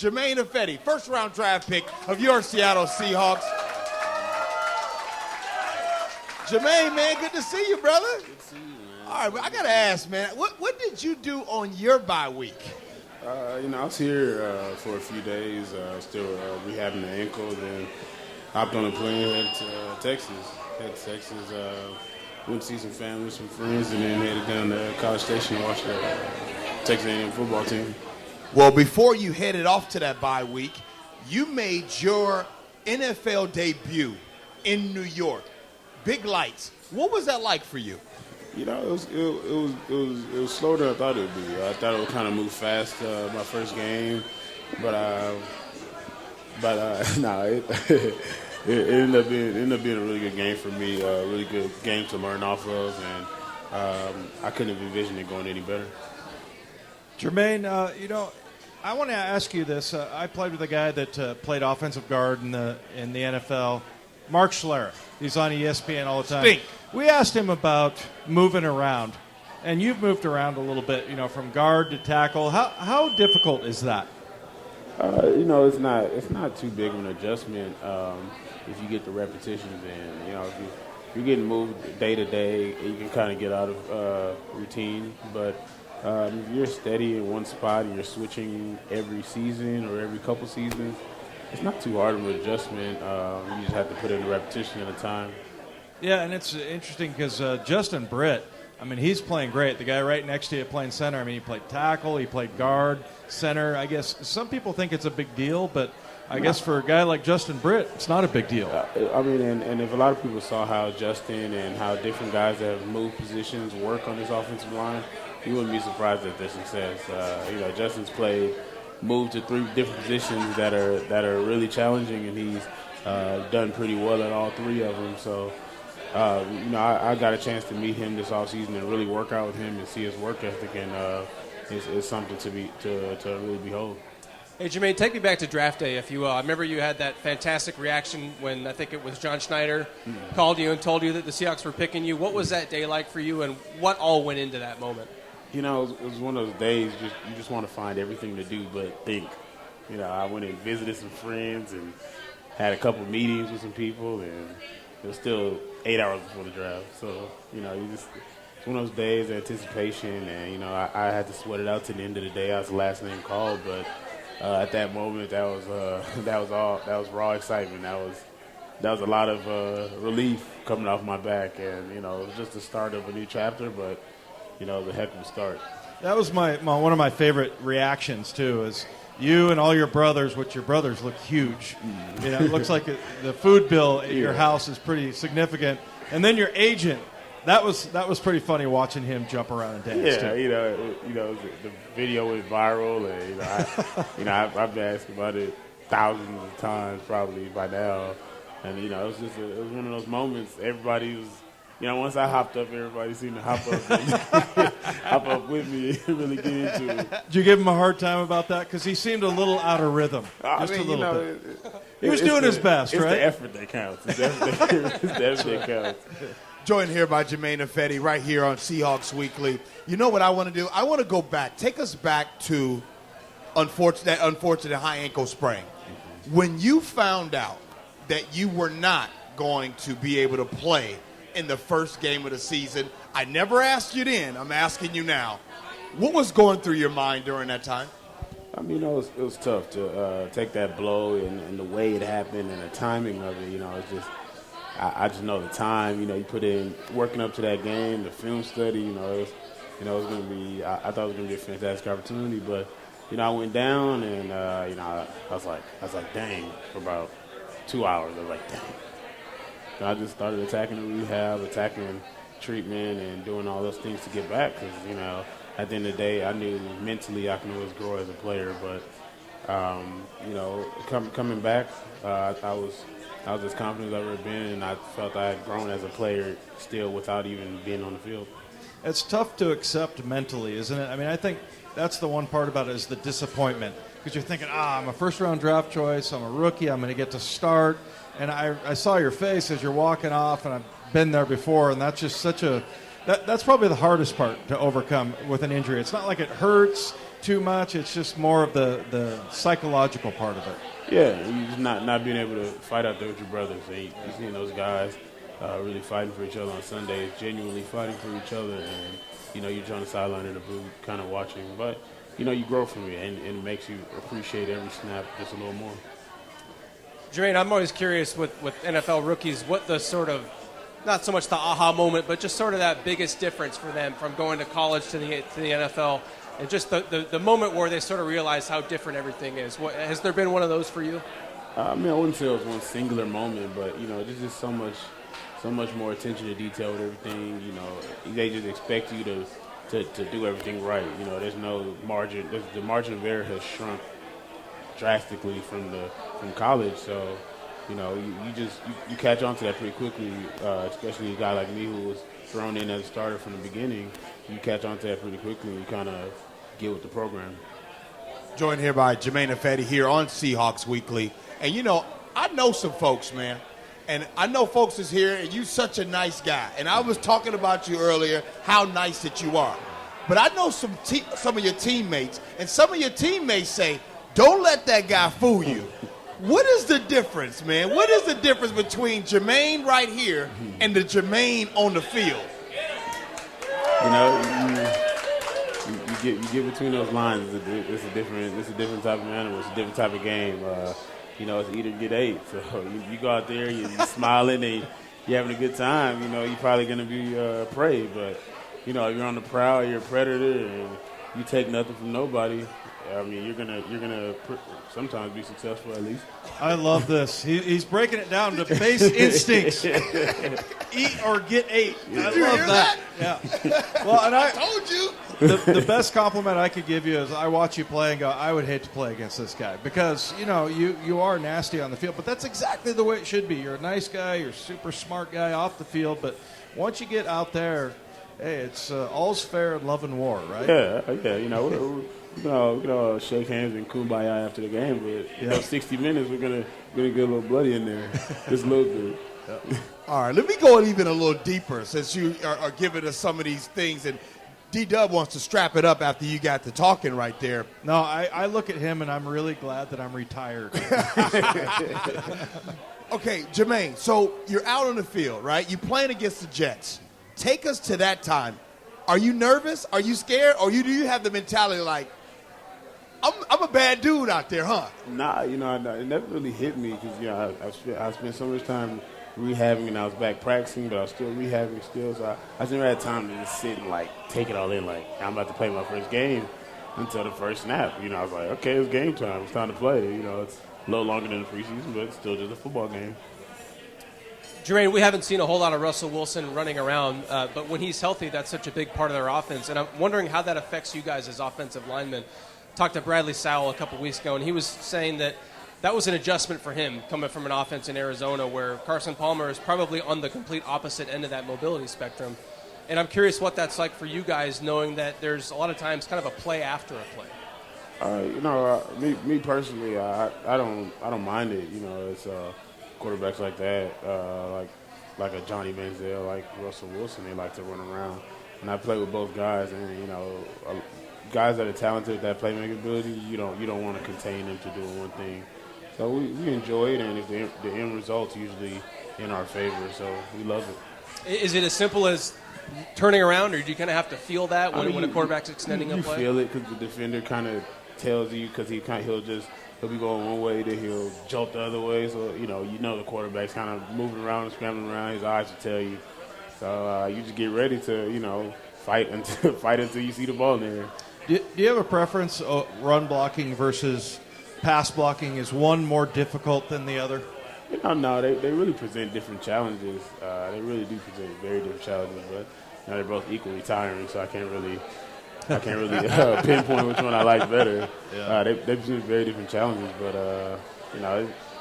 Germain Ifedi, first-round draft pick of your Seattle Seahawks. Jermaine, man, good to see you, brother. Good to see you, man. All right, well, I got to ask, man, what did you do on your bye week? I was here for a few days, still rehabbing the ankle, then hopped on a plane, headed to Texas. Went to see some family, some friends, and then headed down to College Station to watch the Texas A&M football team. Well, before you headed off to that bye week, you made your NFL debut in New York. Big lights. What was that like for you? It was slower than I thought it would be. I thought it would kind of move fast my first game, but no, it ended up being a really good game for me. A really good game to learn off of, and I couldn't have envisioned it going any better. Jermaine, I want to ask you this. I played with a guy that played offensive guard in the NFL, Mark Schlereth. He's on ESPN all the time. Stink. We asked him about moving around, and you've moved around a little bit, from guard to tackle. How difficult is that? It's not too big of an adjustment if you get the repetitions in. If you're getting moved day to day, you can kind of get out of routine. But if you're steady in one spot and you're switching every season or every couple seasons, it's not too hard of an adjustment. You just have to put in a repetition at a time. Yeah, and it's interesting because Justin Britt, he's playing great. The guy right next to you playing center. He played tackle, he played guard, center. I guess some people think it's a big deal, but I guess for a guy like Justin Britt, it's not a big deal. And if a lot of people saw how Justin and how different guys that have moved positions work on this offensive line, you wouldn't be surprised at their success. Justin's moved to 3 different positions that are really challenging, and he's done pretty well at all 3 of them. So, I got a chance to meet him this offseason and really work out with him and see his work ethic, and it's something to really behold. Hey, Jermaine, take me back to draft day, if you will. I remember you had that fantastic reaction when I think it was John Schneider called you and told you that the Seahawks were picking you. What was that day like for you, and what all went into that moment? It was one of those days you just want to find everything to do but think. I went and visited some friends and had a couple meetings with some people, and it was still 8 hours before the draft. So, it's one of those days of anticipation, and, I had to sweat it out to the end of the day. I was the last name called, but at that moment, that was raw excitement. That was a lot of relief coming off my back, and, it was just the start of a new chapter, but the heck of a start. That was one of my favorite reactions, too, is you and all your brothers, which your brothers look huge. It looks like the food bill at your house is pretty significant. And then your agent, that was pretty funny watching him jump around and dance, too. The video went viral, and, I've been asked about it thousands of times probably by now. And, it was one of those moments. Everybody was, once I hopped up, everybody seemed to hop up with me and really get into it. Did you give him a hard time about that? Because he seemed a little out of rhythm, a little bit. He was doing his best, right? It's the effort that counts. It's the effort that counts. Joined here by Germain Ifedi right here on Seahawks Weekly. You know what I want to do? I want to go back. Take us back to that unfortunate high ankle sprain. When you found out that you were not going to be able to play in the first game of the season, I never asked you then. I'm asking you now. What was going through your mind during that time? It was tough to take that blow and the way it happened and the timing of it. It's just I just know the time. You put in working up to that game, the film study. It was going to be. I thought it was going to be a fantastic opportunity, but I went down and I was like, dang, for about 2 hours. I was like, dang. And I just started attacking the rehab, attacking treatment, and doing all those things to get back. Because at the end of the day, I knew mentally I can always grow as a player. But coming back, I was as confident as I've ever been, and I felt I had grown as a player still without even being on the field. It's tough to accept mentally, isn't it? I think that's the one part about it is the disappointment. Because you're thinking, I'm a first-round draft choice, I'm a rookie, I'm going to get to start. And I saw your face as you're walking off, and I've been there before, and that's just that's probably the hardest part to overcome with an injury. It's not like it hurts, too much. It's just more of the psychological part of it. Yeah, you just not being able to fight out there with your brothers. And you seeing those guys really fighting for each other on Sundays, genuinely fighting for each other, and you're on the sideline in the booth, kind of watching. But you grow from it, and it makes you appreciate every snap just a little more. Germain, I'm always curious with NFL rookies what the sort of, not so much the aha moment, but just sort of that biggest difference for them from going to college to the NFL, and just the moment where they sort of realize how different everything is. Has there been one of those for you? I wouldn't say it was one singular moment, but there's just so much more attention to detail with everything. They just expect you to do everything right. There's no margin. The margin of error has shrunk drastically from college. So, you catch on to that pretty quickly, especially a guy like me who was thrown in as a starter from the beginning. You catch on to that pretty quickly, and you kind of get with the program. Joined here by Germain Ifedi here on Seahawks Weekly. And, I know some folks, man. And I know folks is here, and you such a nice guy. And I was talking about you earlier, how nice that you are. But I know some of your teammates, and some of your teammates say, don't let that guy fool you. What is the difference, man? What is the difference between Germain right here and the Germain on the field? You get between those lines. It's a different type of animal. It's a different type of game. It's eat or get ate. So you go out there, you're smiling, and you're having a good time. You're probably going to be prey. But if you're on the prowl, you're a predator, and you take nothing from nobody. You're gonna sometimes be successful at least. I love this. He's breaking it down to base instincts. Eat or get ate. I love that. Yeah. Well, and I told you. The best compliment I could give you is I watch you play and go, I would hate to play against this guy because you are nasty on the field, but that's exactly the way it should be. You're a nice guy. You're a super smart guy off the field, but once you get out there, hey, it's all's fair in love and war, right? Yeah. We can shake hands and kumbaya after the game, but 60 minutes we're gonna get a little bloody in there, just a little bit. Yeah. All right, let me go even a little deeper since you are giving us some of these things, and D-Dub wants to strap it up after you got to talking right there. No, I look at him and I'm really glad that I'm retired. Okay, Germain, so you're out on the field, right? You're playing against the Jets. Take us to that time. Are you nervous? Are you scared? Or do you have the mentality like, I'm a bad dude out there, huh? Nah, it never really hit me because, I spent so much time rehabbing and I was back practicing, but I was still rehabbing still. So I just never had time to just sit and, take it all in. I'm about to play my first game until the first snap. I was like, okay, it's game time. It's time to play. It's a little longer than the preseason, but it's still just a football game. Germain, we haven't seen a whole lot of Russell Wilson running around, but when he's healthy, that's such a big part of their offense. And I'm wondering how that affects you guys as offensive linemen. Talked to Bradley Sowell a couple weeks ago, and he was saying that was an adjustment for him coming from an offense in Arizona where Carson Palmer is probably on the complete opposite end of that mobility spectrum. And I'm curious what that's like for you guys, knowing that there's a lot of times kind of a play after a play. Me personally, I don't mind it. It's quarterbacks like that, like a Johnny Manziel, like Russell Wilson, they like to run around. And I play with both guys, and guys that are talented with that playmaking ability, you don't want to contain them to doing one thing. So we enjoy it, and the end result's usually in our favor, so we love it. Is it as simple as turning around, or do you kind of have to feel that when a quarterback's extending a play? You feel it because the defender kind of tells you because he'll be going one way, then he'll jolt the other way. So the quarterback's kind of moving around and scrambling around. His eyes will tell you. So you just get ready to fight until you see the ball in there. Do you have a preference, run blocking versus pass blocking? Is one more difficult than the other? No, they really present different challenges. They really do present very different challenges, but they're both equally tiring, so I can't really pinpoint which one I like better. Yeah. They present very different challenges, but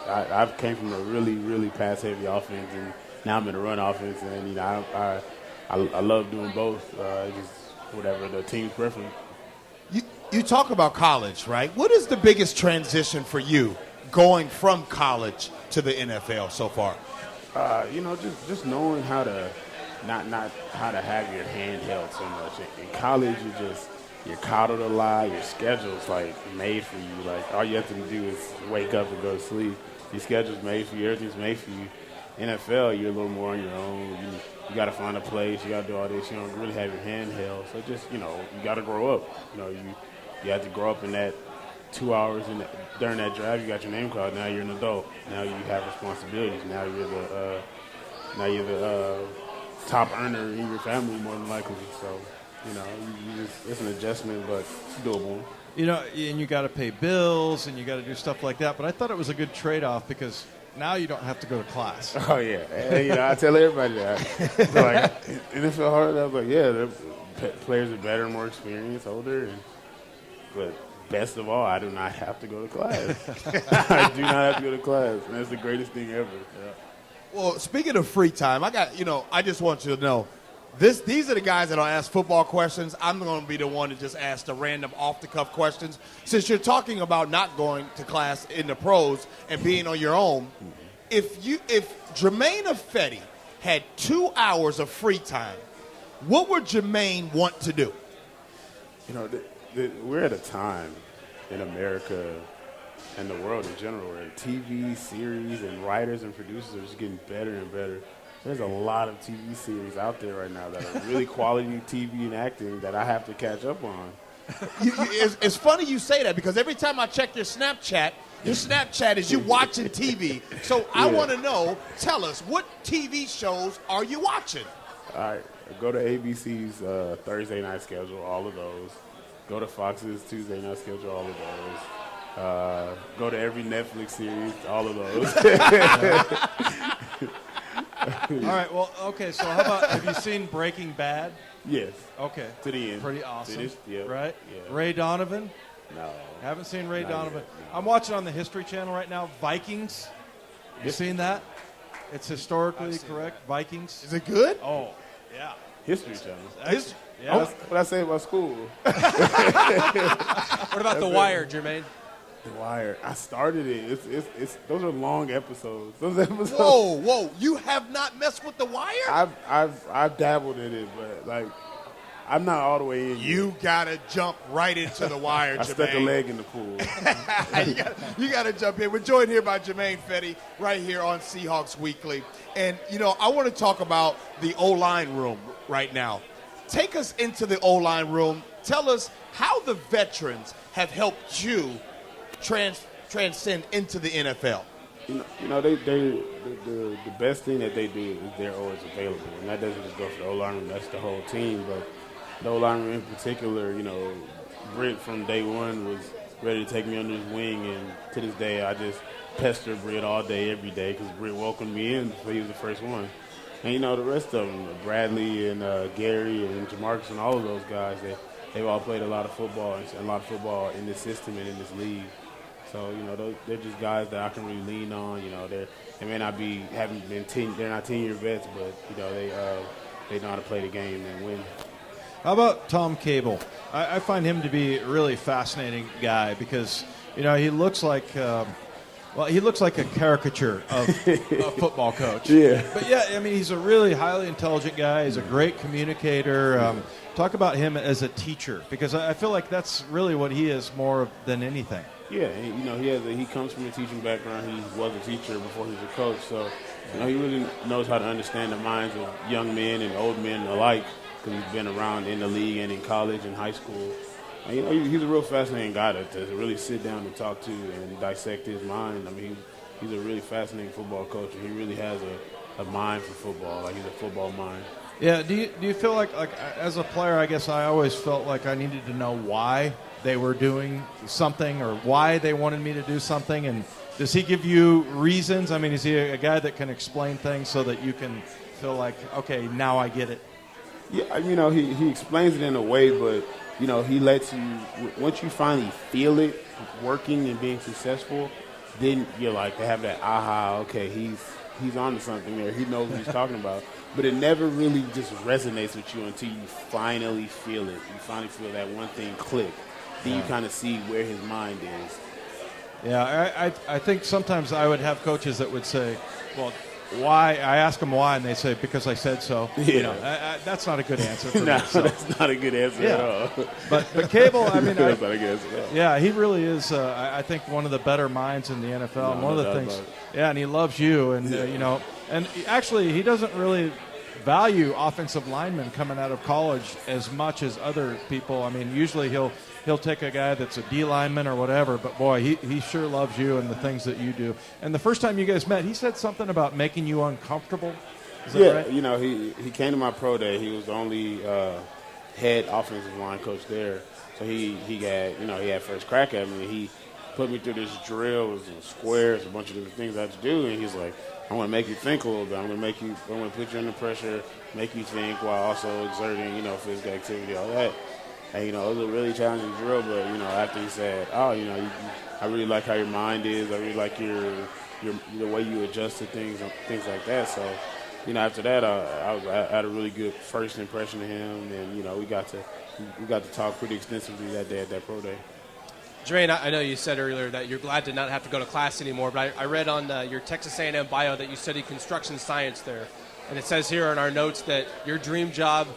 I came from a really, really pass-heavy offense, and now I'm in a run offense, and I love doing both. Just whatever the team's preference. You talk about college, right? What is the biggest transition for you going from college to the NFL so far? Just knowing how to not how to have your hand held so much. In college, you're coddled a lot. Your schedule's like made for you. Like all you have to do is wake up and go to sleep. Your schedule's made for you. Everything's made for you. NFL, you're a little more on your own. You got to find a place. You got to do all this. You don't really have your hand held. So just, you got to grow up. You have to grow up in that 2 hours during that drive. You got your name called. Now you're an adult. Now you have responsibilities. Now you're the top earner in your family more than likely. So, it's an adjustment, but it's doable. And you got to pay bills and you got to do stuff like that. But I thought it was a good trade-off because now you don't have to go to class. Oh, yeah. And, I tell everybody that. So, like, NFL hard. I was like, yeah, the players are better, more experienced, older. But best of all, I do not have to go to class. I do not have to go to class. And that's the greatest thing ever. Yeah. Well, speaking of free time, I just want you to know, these are the guys that don't ask football questions. I'm going to be the one to just ask the random off-the-cuff questions. Since you're talking about not going to class in the pros and being on your own, if Germain Ifedi had 2 hours of free time, what would Germain want to do? We're at a time in America and the world in general where TV series and writers and producers are just getting better and better. There's a lot of TV series out there right now that are really quality TV and acting that I have to catch up on. It's funny you say that because every time I check your Snapchat is you watching TV. So I want to know, tell us, what TV shows are you watching? All right, go to ABC's Thursday night schedule, all of those. Go to Fox's Tuesday night schedule, all of those. Go to every Netflix series, all of those. All right, well, okay, so how about, have you seen Breaking Bad? Yes. Okay. To the end. Pretty awesome. Finish, yeah. Right? Yeah. Ray Donovan? No. Haven't seen Ray Not Donovan. yet. I'm watching on the History Channel right now, Vikings. You seen that? It's historically correct, Vikings. Is it good? Oh, yeah. History Channel. Yeah. What I say about school? What about The Wire, Jermaine? The Wire. I started it. It's those are long episodes. Those episodes. Whoa! You have not messed with The Wire? I've dabbled in it, but like I'm not all the way in. You gotta jump right into The Wire, I Jermaine. stuck a leg in the pool. you gotta jump in. We're joined here by Germain Ifedi right here on Seahawks Weekly, and I want to talk about the O-line room right now. Take us into the O-line room. Tell us how the veterans have helped you transcend into the NFL. The best thing that they do is they're always available, and that doesn't just go for the O-line room. That's the whole team, but the O-line room in particular. Britt from day one was ready to take me under his wing, and to this day, I just pester Britt all day, every day, because Britt welcomed me in, so he was the first one. And the rest of them, Bradley and Gary and Jamarcus and all of those guys, they've all played a lot of football and a lot of football in this system and in this league. So, they're just guys that I can really lean on. They may not they're not 10-year vets, but, they know how to play the game and win. How about Tom Cable? I find him to be a really fascinating guy because, he looks like he looks like a caricature of a football coach. Yeah. But, he's a really highly intelligent guy. He's a great communicator. Talk about him as a teacher because I feel like that's really what he is more than anything. Yeah, and, he comes from a teaching background. He was a teacher before he was a coach. So, he really knows how to understand the minds of young men and old men alike because he's been around in the league and in college and high school. And, he's a real fascinating guy to really sit down and talk to and dissect his mind. He's a really fascinating football coach, and he really has a mind for football. Like, he's a football mind. Yeah, do you feel like as a player, I guess I always felt like I needed to know why they were doing something or why they wanted me to do something, and does he give you reasons? Is he a guy that can explain things so that you can feel like, okay, now I get it? Yeah, he explains it in a way, but, he lets you, once you finally feel it working and being successful, then you're like, they have that aha, okay, he's on to something there. He knows what he's talking about. But it never really just resonates with you until you finally feel it. You finally feel that one thing click. Then you kind of see where his mind is. Yeah, I think sometimes I would have coaches that would say, well, why I ask them why, and they say because I said so. You know, Yeah. that's not a good answer for No, me. So. that's not a good answer at all. But Cable, I mean, That's not a good answer at all. yeah, he really is. I think one of the better minds in the NFL. No, and one no of the doubt things, about it. yeah, and he loves you, and you know, and actually, he doesn't really value offensive linemen coming out of college as much as other people. I mean, usually he'll take a guy that's a D lineman or whatever, but boy, he sure loves you and the things that you do. And the first time you guys met, he said something about making you uncomfortable. Is that right? You know, he came to my pro day. He was the only head offensive line coach there, so he had first crack at me. He put me through this drill, and squares, a bunch of different things I had to do, and he's like, "I'm going to make you think a little bit. I'm going to put you under pressure, make you think while also exerting, you know, physical activity, all that." And, you know, it was a really challenging drill, but, you know, after he said, "Oh, you know, I really like how your mind is. I really like the way you adjust to things and things like that." So, you know, after that, I had a really good first impression of him, and, you know, we got to talk pretty extensively that day at that pro day. Germain, I know you said earlier that you're glad to not have to go to class anymore, but I read on your Texas A&M bio that you studied construction science there, and it says here in our notes that your dream job,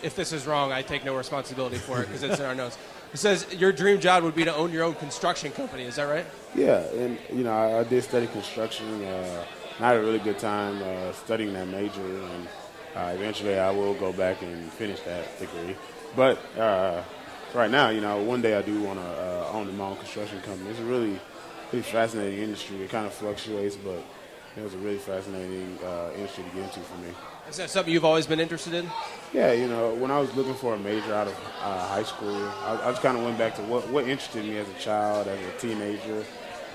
if this is wrong, I take no responsibility for it because it's in our notes. It says your dream job would be to own your own construction company. Is that right? Yeah, and, you know, I did study construction. I had a really good time studying that major, and eventually I will go back and finish that degree. But right now, you know, one day I do want to own my own construction company. It's a really fascinating industry. It kind of fluctuates, but it was a really fascinating industry to get into for me. Is that something you've always been interested in? Yeah, you know, when I was looking for a major out of high school, I just kind of went back to what interested me as a child, as a teenager.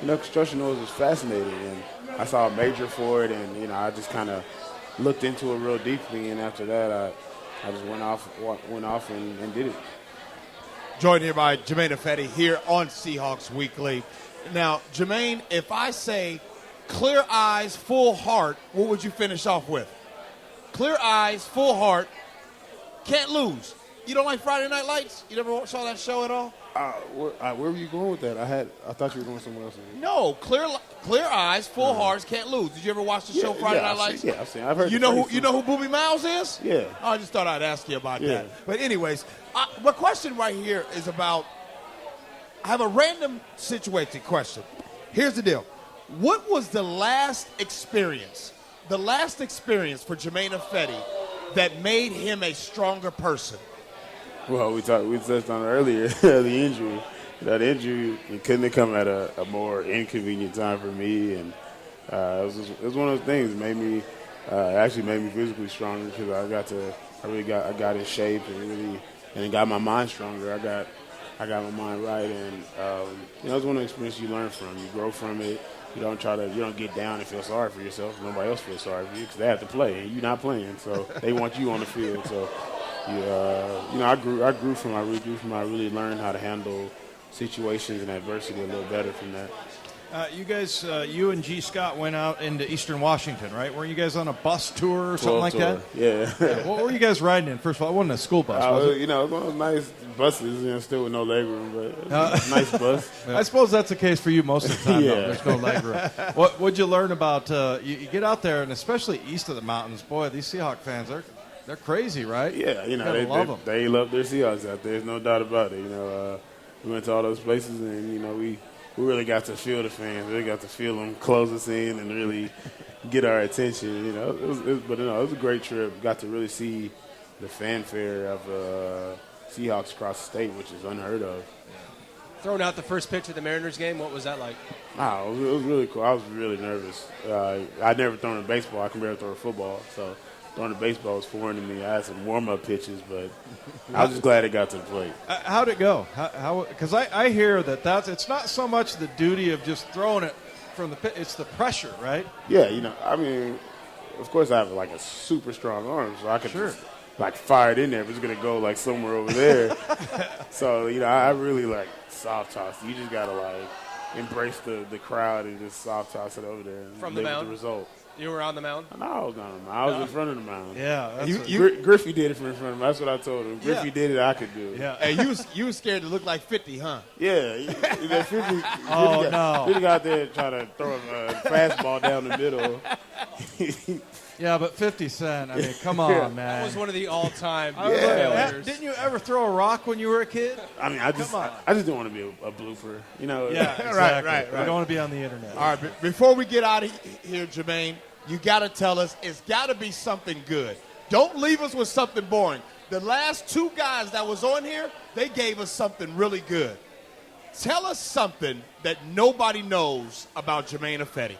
You know, construction was fascinating, and I saw a major for it, and, you know, I just kind of looked into it real deeply, and after that, I just went off and did it. Joined here by Germain Ifedi here on Seahawks Weekly. Now, Germain, if I say clear eyes, full heart, what would you finish off with? Clear eyes, full heart, can't lose. You don't like Friday Night Lights? You never saw that show at all? Where were you going with that? I thought you were going somewhere else. No, clear eyes, full hearts, can't lose. Did you ever watch the show Friday Night Lights? I've seen. I've heard. You know who Booby Miles is? Yeah. Oh, I just thought I'd ask you about Yeah. that. But anyways, my question right here is about. I have a random situation question. Here's the deal. What was the last experience for Germain Ifedi that made him a stronger person? Well, we touched on it earlier. The injury. That injury, it couldn't have come at a more inconvenient time for me, and it was one of those things. Actually made me physically stronger because I got in shape and it got my mind stronger. I got my mind right, and you know, it's one of the experiences you learn from. You grow from it. You don't get down and feel sorry for yourself. Nobody else feels sorry for you because they have to play and you're not playing, so they want you on the field. So, you know, I grew from. I really learned how to handle situations and adversity a little better from that. You guys, you and G. Scott went out into Eastern Washington, right? Weren't you guys on a bus tour or something like that? Yeah. What were you guys riding in? First of all, it wasn't a school bus, was it? You know, it was one of those nice buses, you know, still with no leg room, but it was a nice bus. I suppose that's the case for you most of the time, though. Yeah. There's no leg room. What'd you learn about, you get out there, and especially east of the mountains, boy, these Seahawk fans, they're crazy, right? Yeah, you know, they love their Seahawks out there. There's no doubt about it. You know, we went to all those places, and, you know, we really got to feel the fans. We really got to feel them close us in and really get our attention. You know, it was a great trip. Got to really see the fanfare of Seahawks across the state, which is unheard of. Throwing out the first pitch of the Mariners game, what was that like? Wow, it was really cool. I was really nervous. I'd never thrown a baseball. I can barely throw a football, so throwing a baseball was foreign to me. I had some warm-up pitches, but I was just glad it got to the plate. How'd it go? Because I hear it's not so much the duty of just throwing it from the pit, it's the pressure, right? Yeah, you know, I mean, of course I have like a super strong arm, so I could just like fire it in there if it's gonna go like somewhere over there. So, you know, I really like soft toss. You just gotta like embrace the crowd and just soft toss it over there and From the live with mound? the result. You were on the mound? No, I was on the mound. I was in front of the mound. Yeah, that's Griffey did it from in front of me. That's what I told him. Griffey did it, I could do it. yeah. Hey, you was scared to look like 50, huh? Yeah. 50 Oh, no. 50 got there trying to throw a fastball down the middle. Yeah, but 50 Cent, I mean, come on, man. That was one of the all-time Didn't you ever throw a rock when you were a kid? I mean, I just didn't want to be a blooper, you know. Yeah, exactly. right. You don't want to be on the internet. All right, before we get out of here, Jermaine, you got to tell us it's got to be something good. Don't leave us with something boring. The last two guys that was on here, they gave us something really good. Tell us something that nobody knows about Germain Ifedi.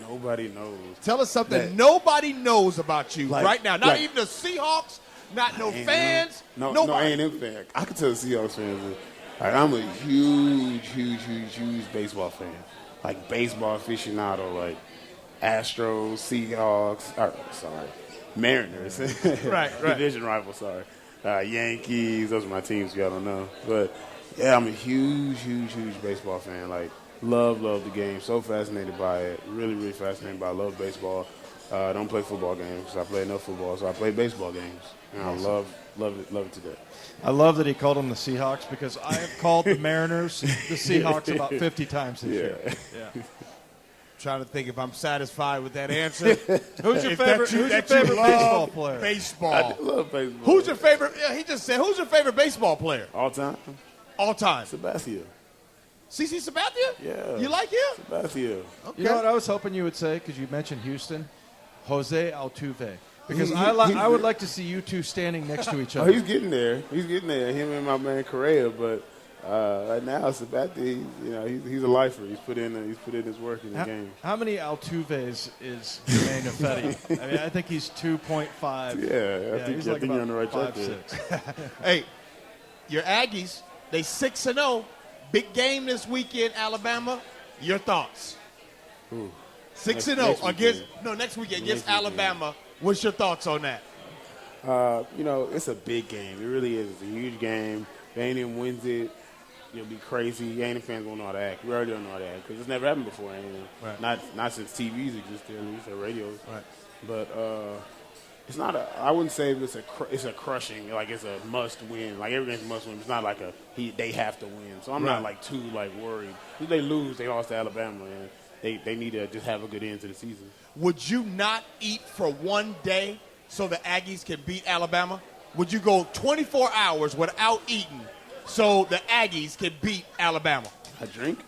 Nobody knows. Tell us something nobody knows about you right now. Not like- even the Seahawks, not no fans, No nobody. A&M fan. I can tell the Seahawks fans that I'm a huge baseball fan. Like baseball aficionado, like Astros, Seahawks, Mariners. Right. Division rival, sorry. Yankees, those are my teams, y'all don't know. But, yeah, I'm a huge baseball fan. Like, love the game. So fascinated by it. Really fascinated by it. Love baseball. I don't play football games because I play enough football, so I play baseball games. And I love it to death. I love that he called them the Seahawks because I have called the Mariners the Seahawks about 50 times this year. Yeah. Trying to think if I'm satisfied with that answer. Who's your If favorite, that you- who's your that you favorite love baseball player? Baseball. I do love baseball. Who's your favorite? Yeah, he just said, who's your favorite baseball player All time? all time? Sabathia. CC Sabathia? Yeah. You like him? Sabathia. Okay. You know what I was hoping you would say because you mentioned Houston? Jose Altuve. Because He- I would like to see you two standing next to each Oh, other. he's getting there. Him and my man Correa, but right now Sabathia, he's a lifer. He's put in his work in the game. How many Altuves is Germain Ifedi? I mean, I think he's 2.5. Yeah, I think he's you're like on the right about track there. 5'6". Hey, your Aggies, they 6-0. Big game this weekend, Alabama. Your thoughts? 6-0 next against weekend. next weekend against Next weekend. Alabama. What's your thoughts on that? It's a big game. It really is. It's a huge game. If A&M wins it, it'll be crazy. A&M fans won't know how to act. We already don't know how to act because it's never happened before. Right. Not since TVs existed, at least, or radios. Right. But it's not I wouldn't say it's a crushing, like it's a must win. Like every game's a must win. It's not like they have to win. So I'm not like too worried. If they lose, they lost to Alabama, and they need to just have a good end to the season. Would you not eat for one day so the Aggies can beat Alabama? Would you go 24 hours without eating so the Aggies can beat Alabama? I drink.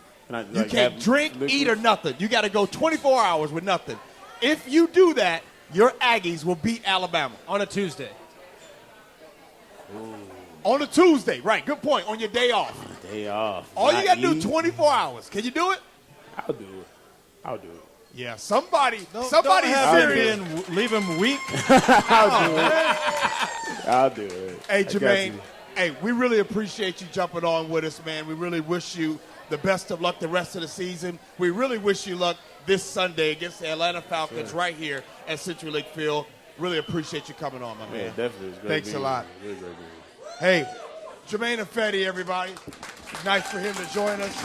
You can't drink, eat, or nothing. You got to go 24 hours with nothing. If you do that, your Aggies will beat Alabama. On a Tuesday. On a Tuesday, right. Good point. On your day off. Day off. All you got to do eat. is 24 hours. Can you do it? I'll do it. Yeah, somebody's Don't have serious. him leave him weak. I'll do it. Hey, I got Jermaine, you. hey, we really appreciate you jumping on with us, man. We really wish you the best of luck the rest of the season. We really wish you luck this Sunday against the Atlanta Falcons right here at Century Lake Field. Really appreciate you coming on, my man. Yeah, definitely. It's great Thanks being a lot. here. Really great being here. Hey, Germain Ifedi, everybody. Nice for him to join us.